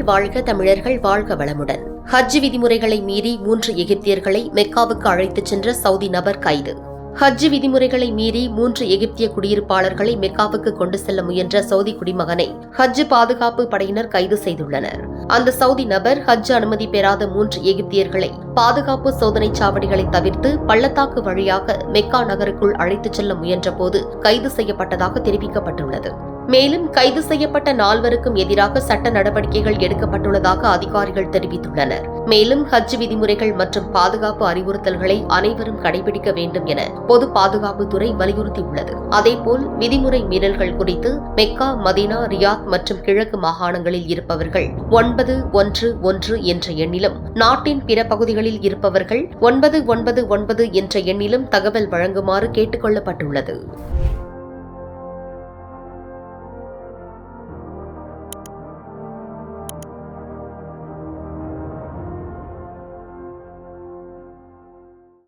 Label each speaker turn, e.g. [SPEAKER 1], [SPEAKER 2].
[SPEAKER 1] வாழ்க, தமிழர்கள் வாழ்க வளமுடன். ஹஜ் விதிமுறைகளை மீறி 3 எகிப்தியர்களை மெக்காவுக்கு அழைத்துச் சென்ற சவுதி நபர் கைது. ஹஜ் விதிமுறைகளை மீறி 3 எகிப்திய குடியிருப்பாளர்களை மெக்காவுக்கு கொண்டு செல்ல முயன்ற சவுதி குடிமகனை ஹஜ் பாதுகாப்பு படையினர் கைது செய்துள்ளனர். அந்த சவுதி நபர் ஹஜ் அனுமதி பெறாத 3 எகிப்தியர்களை பாதுகாப்பு சோதனை சாவடிகளை தவிர்த்து பள்ளத்தாக்கு வழியாக மெக்கா நகருக்குள் அழைத்துச் செல்ல முயன்றபோது கைது செய்யப்பட்டதாக தெரிவிக்கப்பட்டுள்ளது. மேலும் கைது செய்யப்பட்ட 4 எதிராக சட்ட நடவடிக்கைகள் எடுக்கப்பட்டுள்ளதாக அதிகாரிகள் தெரிவித்துள்ளனர். மேலும் ஹஜ் விதிமுறைகள் மற்றும் பாதுகாப்பு அறிவுறுத்தல்களை அனைவரும் கடைபிடிக்க வேண்டும் என பொது பாதுகாப்புத்துறை வலியுறுத்தியுள்ளது. அதேபோல் விதிமுறை மீறல்கள் குறித்து மெக்கா, மதீனா, ரியாத் மற்றும் கிழக்கு மாகாணங்களில் இருப்பவர்கள் 911 என்ற எண்ணிலும், நாட்டின் பிற பகுதிகளில் இருப்பவர்கள் 999 என்ற எண்ணிலும் தகவல் வழங்குமாறு கேட்டுக் கொள்ளப்பட்டுள்ளது.